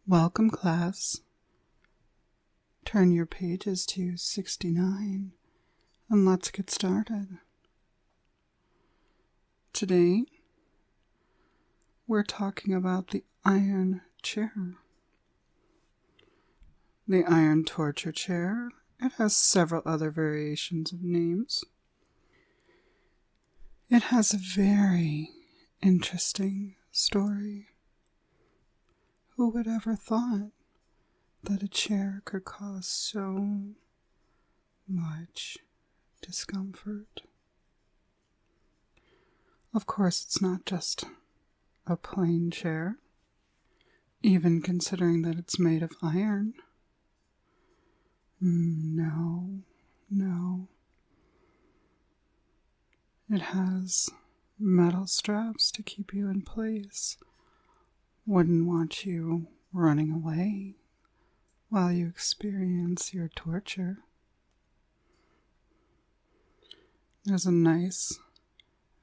Welcome, class. Turn your pages to 69 and let's get started. Today, we're talking about the iron chair. The iron torture chair, it has several other variations of names. It has a very interesting story. Who would ever thought that a chair could cause so much discomfort? Of course, it's not just a plain chair, even considering that it's made of iron. No. It has metal straps to keep you in place. Wouldn't want you running away while you experience your torture. There's a nice,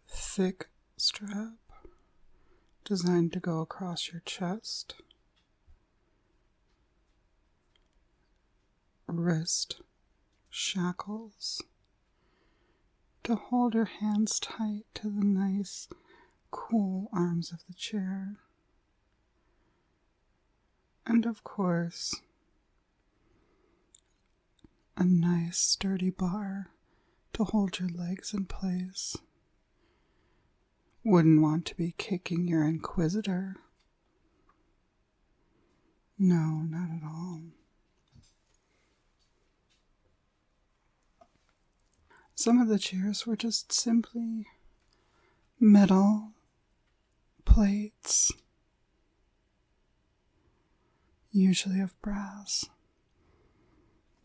thick strap designed to go across your chest, wrist shackles to hold your hands tight to the nice, cool arms of the chair. And of course, a nice sturdy bar to hold your legs in place. Wouldn't want to be kicking your inquisitor. No, not at all. Some of the chairs were just simply metal plates, usually of brass.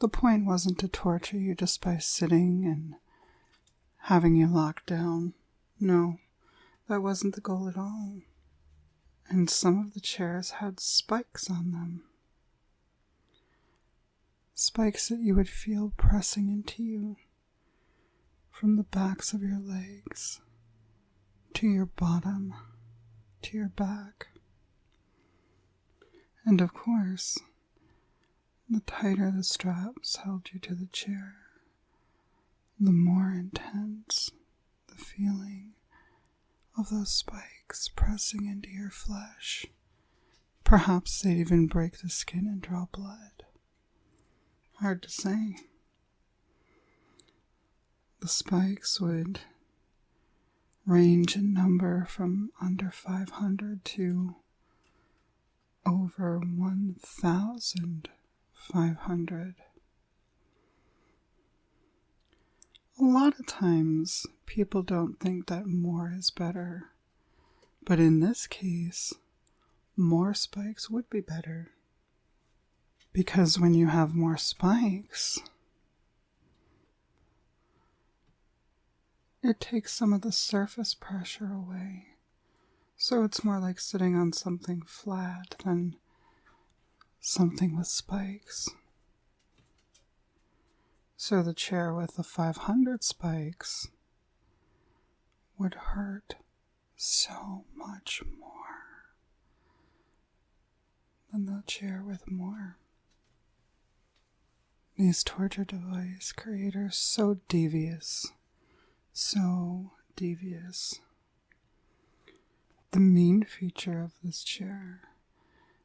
The point wasn't to torture you just by sitting and having you locked down. No, that wasn't the goal at all. And some of the chairs had spikes on them. Spikes that you would feel pressing into you from the backs of your legs to your bottom, to your back. And of course, the tighter the straps held you to the chair, the more intense the feeling of those spikes pressing into your flesh. Perhaps they'd even break the skin and draw blood. Hard to say. The spikes would range in number from under 500 to over 1,500. A lot of times, people don't think that more is better. But in this case, more spikes would be better. Because when you have more spikes, it takes some of the surface pressure away. So it's more like sitting on something flat than something with spikes. So the chair with the 500 spikes would hurt so much more than the chair with more. These torture device creators, so devious. The main feature of this chair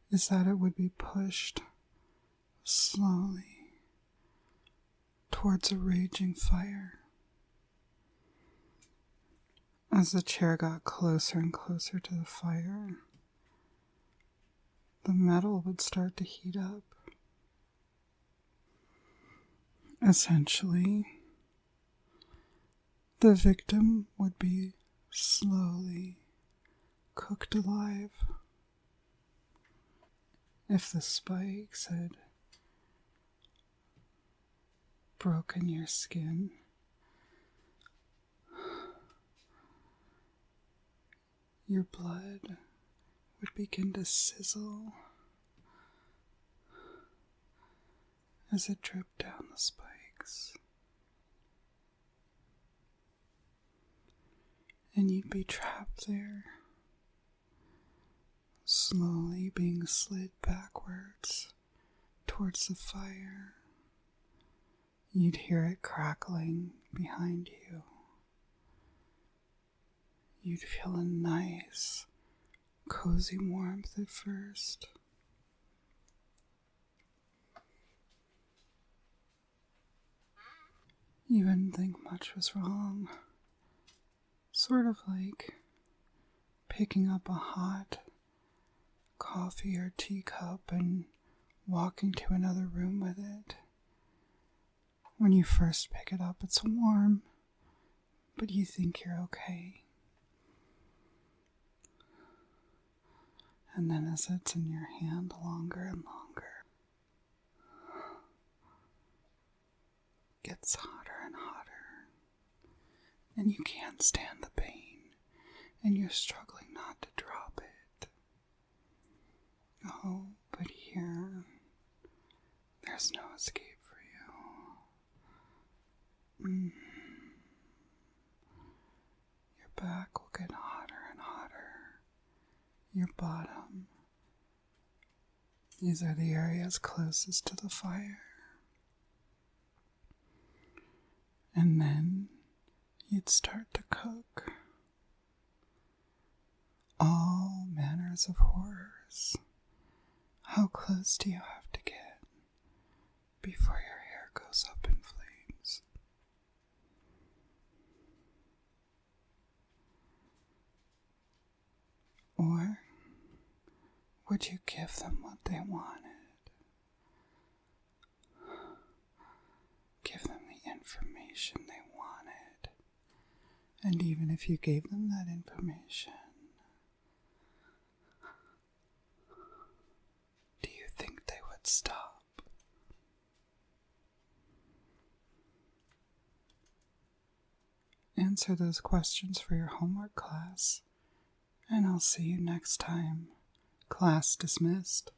is that it would be pushed slowly towards a raging fire. As the chair got closer and closer to the fire, the metal would start to heat up. Essentially, the victim would be slowly cooked alive. If the spikes had broken your skin, your blood would begin to sizzle as it dripped down the spikes. And you'd be trapped there, slowly being slid backwards towards the fire. You'd hear it crackling behind you. You'd feel a nice, cozy warmth at first. You wouldn't think much was wrong. Sort of like picking up a hot coffee or teacup and walking to another room with it. When you first pick it up, it's warm, but you think you're okay. And then as it's in your hand longer and longer, it gets hotter and hotter, and you can't stand the pain, and you're struggling not to drop it. Oh, but here, there's no escape for you. Your back will get hotter and hotter. Your bottom. These are the areas closest to the fire. And then you'd start to cook. All manners of horrors. How close do you have to get before your hair goes up in flames? Or would you give them what they wanted? Give them the information they wanted. And even if you gave them that information, do you think they would stop? Answer those questions for your homework class, and I'll see you next time. Class dismissed.